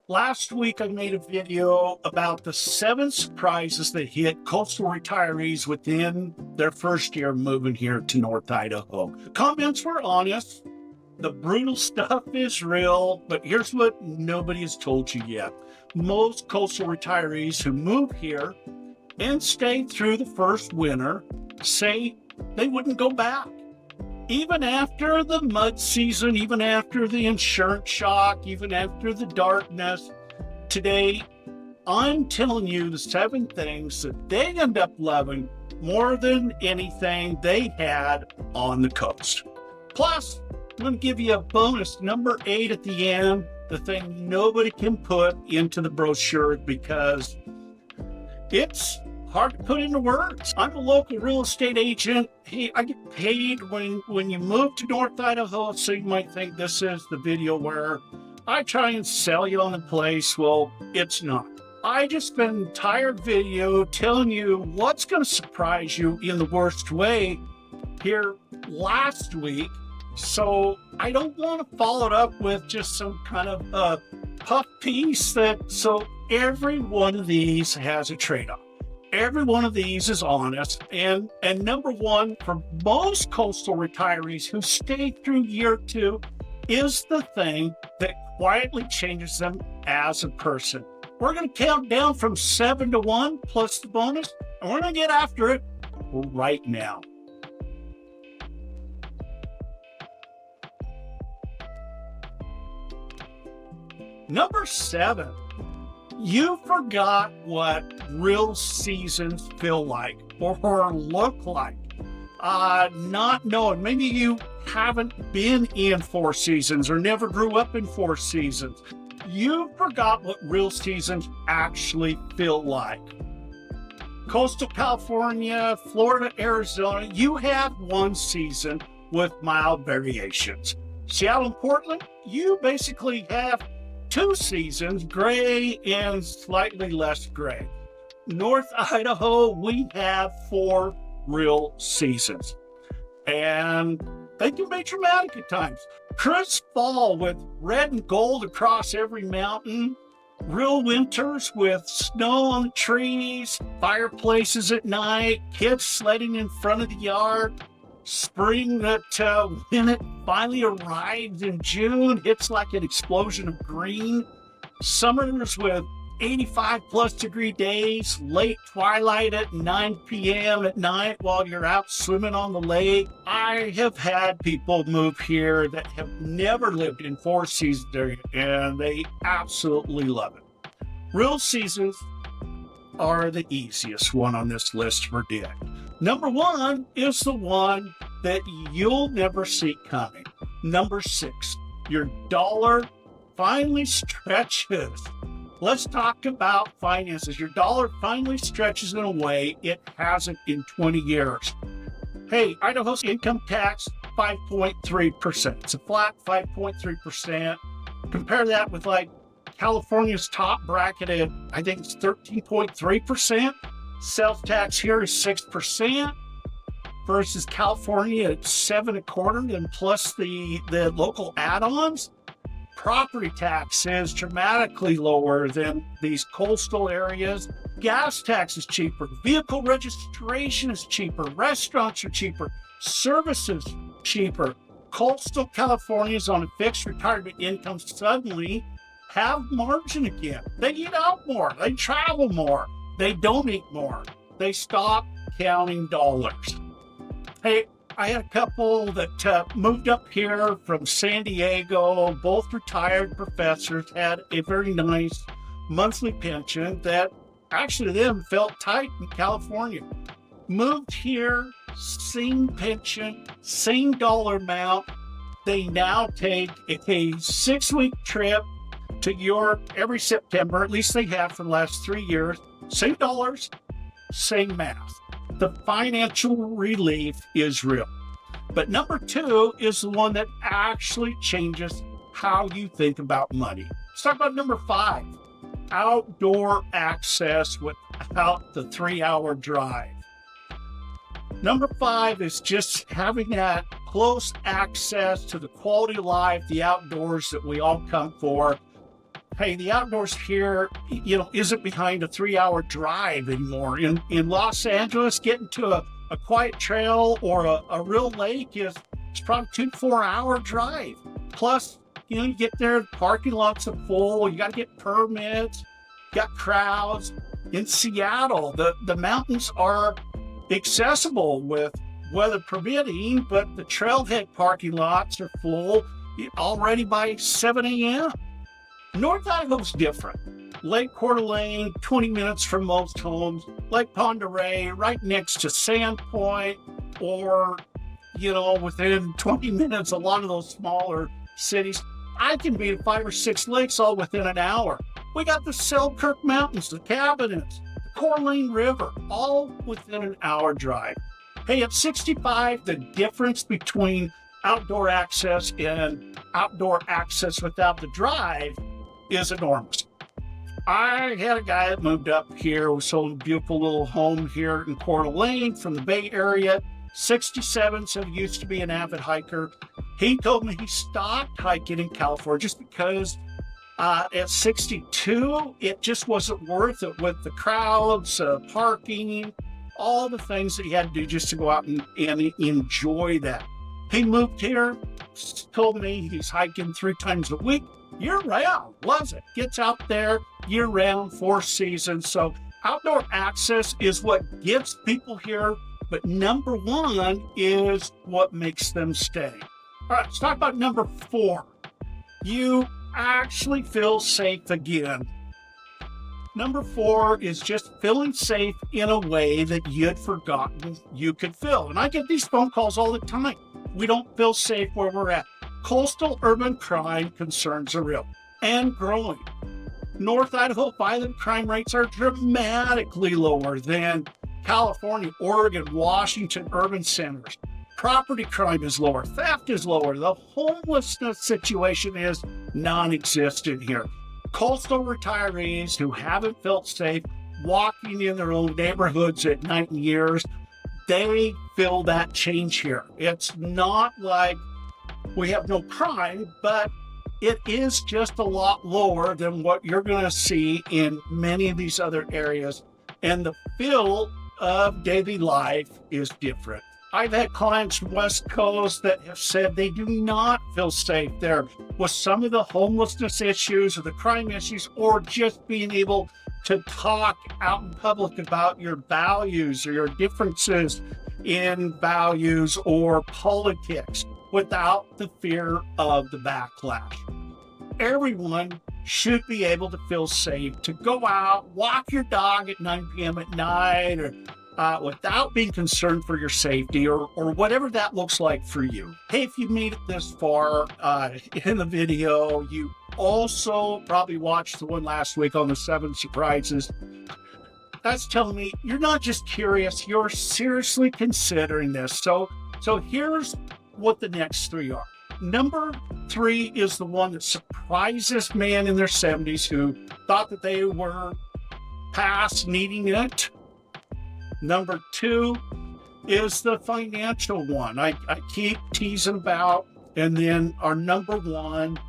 Last week, I made a video about the 7 surprises that hit coastal retirees within their first year moving here to North Idaho. The comments were honest. The brutal stuff is real, but here's what nobody has told you yet. Most coastal retirees who move here and stay through the first winter say they wouldn't go back. Even after the mud season, even after the insurance shock, even after the darkness, today I'm telling you the 7 things that they end up loving more than anything they had on the coast. Plus, I'm going to give you a bonus, number 8 at the end, the thing nobody can put into the brochure because it's hard to put into words. I'm a local real estate agent. Hey, I get paid when you move to North Idaho, so you might think this is the video where I try and sell you on a place. Well, it's not. I just spent an entire video telling you what's going to surprise you in the worst way here last week. So I don't want to follow it up with just some kind of puff piece so every one of these has a trade-off. Every one of these is honest. And number 1, for most coastal retirees who stay through year 2, is the thing that quietly changes them as a person. We're going to count down from 7 to 1 plus the bonus, and we're going to get after it right now. Number 7. You forgot what real seasons feel like or look like. Not knowing. Maybe you haven't been in 4 seasons or never grew up in 4 seasons. You forgot what real seasons actually feel like. Coastal California, Florida, Arizona, you have 1 season with mild variations. Seattle and Portland, you basically have 2 seasons, gray and slightly less gray. North Idaho, we have 4 real seasons. And they can be dramatic at times. Crisp fall with red and gold across every mountain. Real winters with snow on the trees, fireplaces at night, kids sledding in front of the yard. Spring that when it finally arrives in June, hits like an explosion of green. Summers with 85 plus degree days, late twilight at 9 p.m. at night while you're out swimming on the lake. I have had people move here that have never lived in 4 seasons and they absolutely love it. Real seasons are the easiest one on this list to predict. Number 1 is the one that you'll never see coming. Number 6, your dollar finally stretches. Let's talk about finances. Your dollar finally stretches in a way it hasn't in 20 years. Hey, Idaho's income tax, 5.3%. It's a flat 5.3%. Compare that with like California's top bracket at, I think it's 13.3%. Sales tax here is 6% versus California at 7.25%, and plus the local add-ons. Property tax is dramatically lower than these coastal areas. Gas tax is cheaper. Vehicle registration is cheaper. Restaurants are cheaper. Services cheaper. Coastal Californians on a fixed retirement income suddenly have margin again. They eat out more. They travel more. They don't eat more. They stop counting dollars. Hey, I had a couple that moved up here from San Diego, both retired professors, had a very nice monthly pension that actually them felt tight in California. Moved here, same pension, same dollar amount. They now take a 6-week trip to Europe every September, at least they have for the last 3 years. Same dollars, same math. The financial relief is real. But number 2 is the one that actually changes how you think about money. Let's talk about number 5, outdoor access without the 3-hour drive. Number 5 is just having that close access to the quality of life, the outdoors that we all come for. Hey, the outdoors here, isn't behind a 3-hour drive anymore. In Los Angeles, getting to a quiet trail or a real lake is probably 2 to 4 hour drive. Plus, you get there, parking lots are full, you got to get permits, got crowds. In Seattle, the mountains are accessible with weather permitting, but the trailhead parking lots are full already by 7 a.m. North Idaho's different. Lake Coeur, 20 minutes from most homes. Lake Oreille, right next to Sandpoint, or, within 20 minutes, a lot of those smaller cities. I can be to 5 or 6 lakes all within an hour. We got the Selkirk Mountains, the Cabinets, the Coeur River, all within an hour drive. Hey, at 65, the difference between outdoor access and outdoor access without the drive is enormous. I had a guy that moved up here who sold a beautiful little home here in Coeur d'Alene from the Bay Area. 67, said he used to be an avid hiker. He told me he stopped hiking in California just because at 62, it just wasn't worth it with the crowds, parking, all the things that he had to do just to go out and enjoy that. He moved here, told me he's hiking 3 times a week, year-round, loves it. Gets out there year-round, 4 seasons. So outdoor access is what gets people here, but number 1 is what makes them stay. All right, let's talk about number 4. You actually feel safe again. Number 4 is just feeling safe in a way that you'd forgotten you could feel. And I get these phone calls all the time. We don't feel safe where we're at. Coastal urban crime concerns are real and growing. North Idaho violent crime rates are dramatically lower than California, Oregon, Washington urban centers. Property crime is lower, theft is lower, the homelessness situation is non-existent here. Coastal retirees who haven't felt safe walking in their own neighborhoods at night and years, they feel that change here. It's not like we have no crime, but it is just a lot lower than what you're going to see in many of these other areas. And the feel of daily life is different. I've had clients from West Coast that have said they do not feel safe there with some of the homelessness issues or the crime issues, or just being able to talk out in public about your values or your differences in values or politics without the fear of the backlash. Everyone should be able to feel safe to go out, walk your dog at 9 p.m. at night, or without being concerned for your safety, or whatever that looks like for you. Hey, if you made it this far in the video, you also probably watched the one last week on the 7 surprises. That's telling me you're not just curious, you're seriously considering this. So here's what the next 3 are. Number 3 is the one that surprised this man in their 70s who thought that they were past needing it. Number 2 is the financial one I keep teasing about. And then our number 1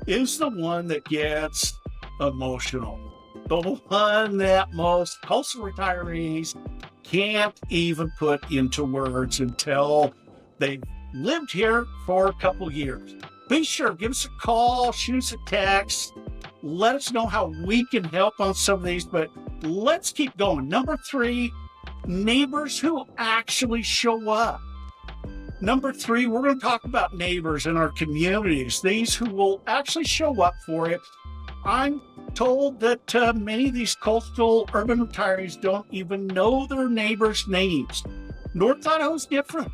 is the one that gets emotional. The one that most coastal retirees can't even put into words until they've lived here for a couple years. Be sure, give us a call, shoot us a text, let us know how we can help on some of these, but let's keep going. Number 3, neighbors who actually show up. Number 3, we're going to talk about neighbors in our communities, these who will actually show up for it. I'm told that many of these coastal urban retirees don't even know their neighbors' names. North Idaho is different.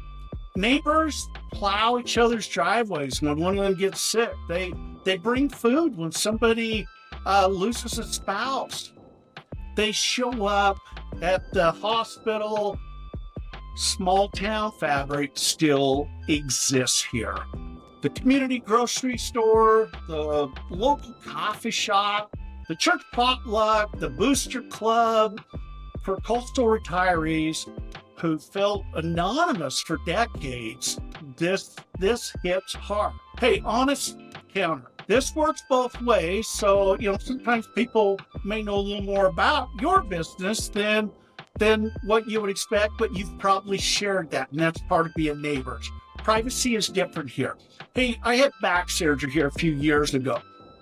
Neighbors plow each other's driveways when one of them gets sick. They bring food when somebody loses a spouse. They show up at the hospital. Small town fabric still exists here. The community grocery store, the local coffee shop, the church potluck, the booster club for coastal retirees who felt anonymous for decades. This hits hard. Hey, honest counter. This works both ways. So, sometimes people may know a little more about your business than what you would expect, but you've probably shared that, and that's part of being neighbors. Privacy is different here. Hey, I had back surgery here a few years ago.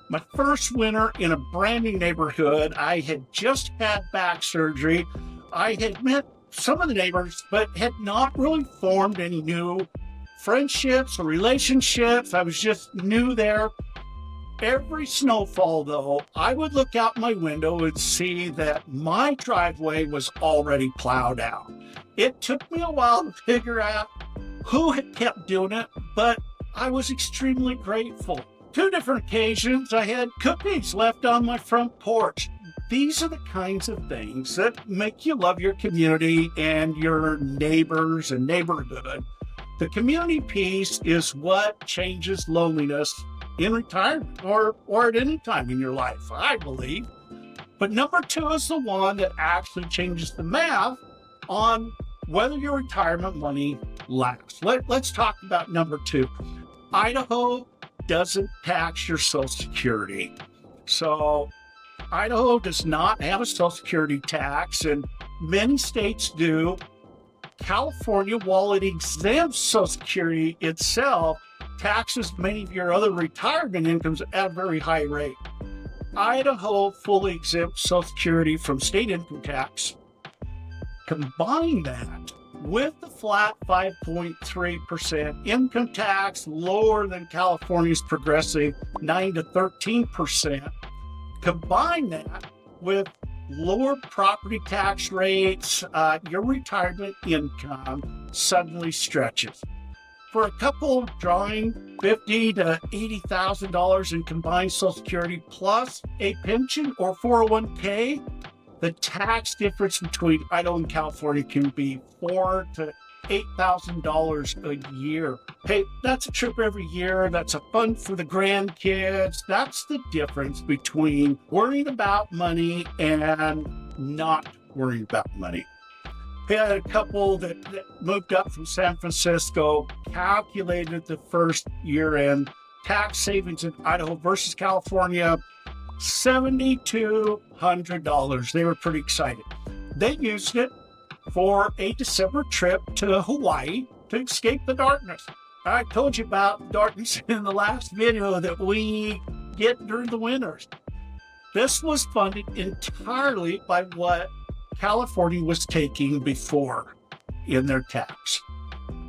My first winter in a brand new neighborhood. I had just had back surgery. I had met some of the neighbors, but had not really formed any new friendships or relationships. I was just new there. Every snowfall, though, I would look out my window and see that my driveway was already plowed out. It took me a while to figure out who had kept doing it, but I was extremely grateful. 2 different occasions, I had cookies left on my front porch. These are the kinds of things that make you love your community and your neighbors and neighborhood. The community piece is what changes loneliness in retirement or at any time in your life, I believe. But number 2 is the one that actually changes the math on whether your retirement money lasts. Let's talk about number 2. Idaho doesn't tax your Social Security. So Idaho does not have a Social Security tax, and many states do. California, while it exempts Social Security itself, taxes many of your other retirement incomes at a very high rate. Idaho fully exempts Social Security from state income tax. Combine that with the flat 5.3% income tax, lower than California's progressive 9 to 13%. Combine that with lower property tax rates, your retirement income suddenly stretches. For a couple drawing $50,000 to $80,000 in combined Social Security plus a pension or 401k, the tax difference between Idaho and California can be $4,000 to $8,000 a year. Hey, that's a trip every year. That's a fun for the grandkids. That's the difference between worrying about money and not worrying about money. We had a couple that moved up from San Francisco, calculated the first year-end tax savings in Idaho versus California, $7,200. They were pretty excited. They used it for a December trip to Hawaii to escape the darkness. I told you about darkness in the last video that we get during the winters. This was funded entirely by what California was taking before in their tax.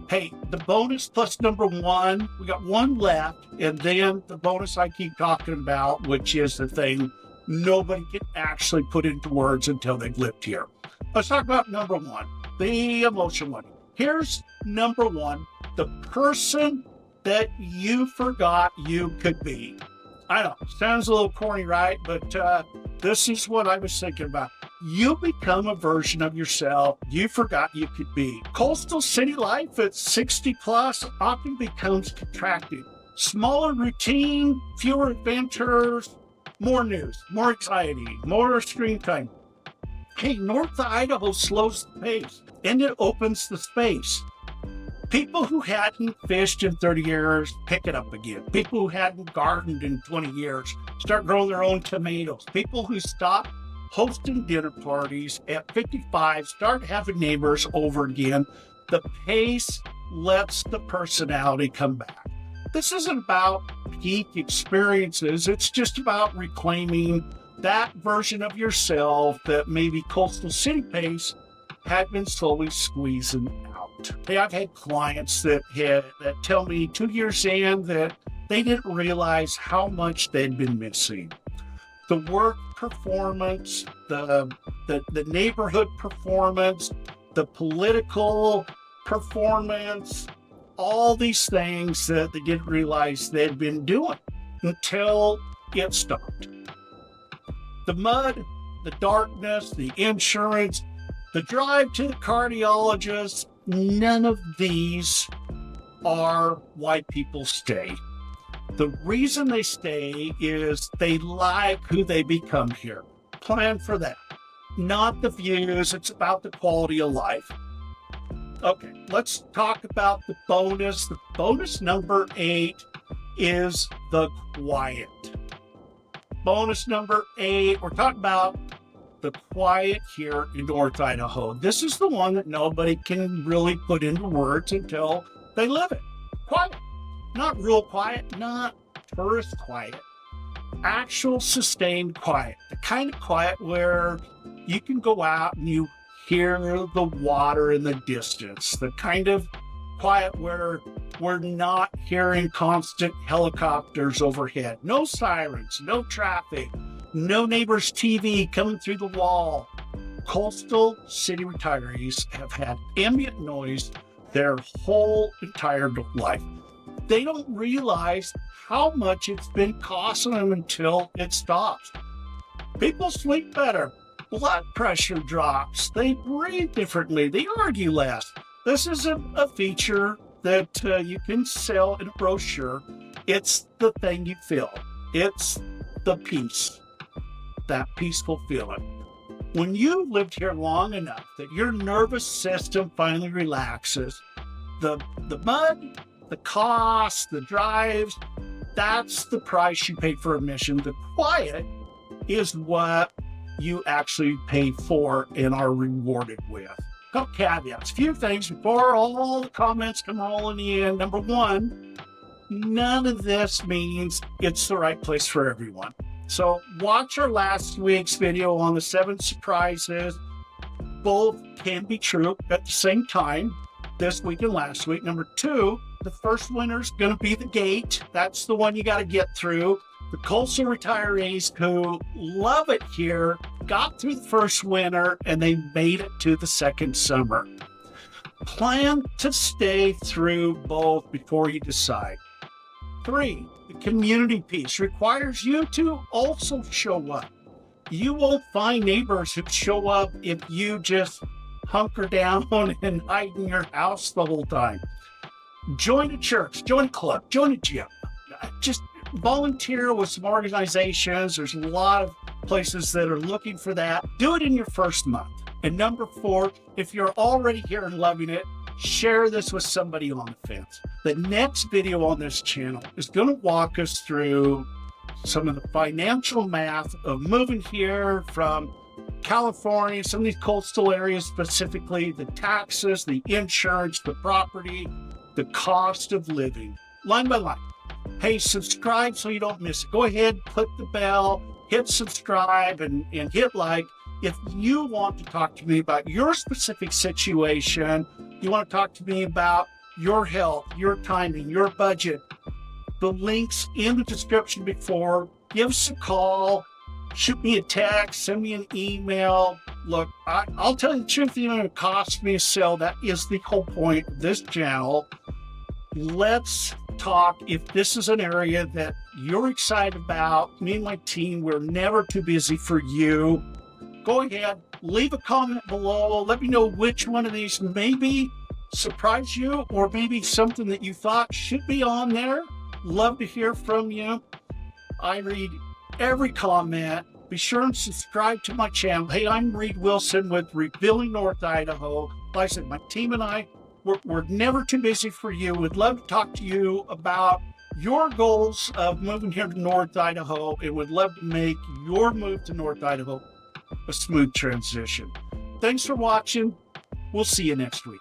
Hey, the bonus plus number 1, we got 1 left, and then the bonus I keep talking about, which is the thing nobody can actually put into words until they've lived here. Let's talk about number 1, the emotional one. Here's number 1, the person that you forgot you could be. I know, sounds a little corny, right? But this is what I was thinking about. You become a version of yourself you forgot you could be. Coastal city life at 60 plus often becomes contracted. Smaller routine, fewer adventures, more news, more anxiety, more screen time. Hey, North Idaho slows the pace and it opens the space. People who hadn't fished in 30 years pick it up again. People who hadn't gardened in 20 years start growing their own tomatoes. People who stopped hosting dinner parties at 55 start having neighbors over again. The pace lets the personality come back. This isn't about peak experiences. It's just about reclaiming that version of yourself that maybe coastal city pace had been slowly squeezing out. Hey, I've had clients that tell me 2 years in that they didn't realize how much they'd been missing. The work performance, the neighborhood performance, the political performance, all these things that they didn't realize they'd been doing until it stopped. The mud, the darkness, the insurance, the drive to the cardiologist, none of these are why people stay. The reason they stay is they like who they become here. Plan for that. Not the views, it's about the quality of life. Okay, let's talk about the bonus. The bonus number 8 is the quiet. Bonus number 8, we're talking about the quiet here in North Idaho. This is the one that nobody can really put into words until they live it. Quiet. Not real quiet, not tourist quiet. Actual sustained quiet. The kind of quiet where you can go out and you hear the water in the distance. The kind of quiet where we're not hearing constant helicopters overhead. No sirens, no traffic, no neighbor's TV coming through the wall. Coastal city retirees have had ambient noise their whole entire life. They don't realize how much it's been costing them until it stops. People sleep better. Blood pressure drops. They breathe differently. They argue less. This is a feature that you can sell in a brochure. It's the thing you feel. It's the peace, that peaceful feeling. When you lived here long enough that your nervous system finally relaxes, the mud, the cost, the drives, that's the price you pay for admission. The quiet is what you actually pay for and are rewarded with. Couple caveats, few things before all the comments come rolling in. Number 1, none of this means it's the right place for everyone. So watch our last week's video on the 7 surprises. Both can be true at the same time, this week and last week. Number 2, the first winner's going to be the gate. That's the one you got to get through. The coastal retirees who love it here got through the first winter and they made it to the second summer. Plan to stay through both before you decide. 3, the community piece requires you to also show up. You won't find neighbors who show up if you just hunker down and hide in your house the whole time. Join a church, join a club, join a gym. Just volunteer with some organizations. There's a lot of places that are looking for that. Do it in your first month. And number 4, if you're already here and loving it, share this with somebody on the fence. The next video on this channel is going to walk us through some of the financial math of moving here from California, some of these coastal areas specifically, the taxes, the insurance, the property, the cost of living, line by line. Hey, subscribe so you don't miss it. Go ahead, click the bell, hit subscribe, and hit like. If you want to talk to me about your specific situation, you want to talk to me about your health, your timing, your budget, the links in the description before. Give us a call, shoot me a text, send me an email. Look, I'll tell you the truth, you know, it costs me a sale. That is the whole point of this channel. Let's talk. If this is an area that you're excited about, me and my team, we're never too busy for you. Go ahead, leave a comment below. Let me know which one of these maybe surprised you or maybe something that you thought should be on there. Love to hear from you. I read every comment. Be sure and subscribe to my channel. Hey, I'm Reed Wilson with Rebuilding North Idaho. Like I said, my team and I, we're never too busy for you. We'd love to talk to you about your goals of moving here to North Idaho, and would love to make your move to North Idaho a smooth transition. Thanks for watching. We'll see you next week.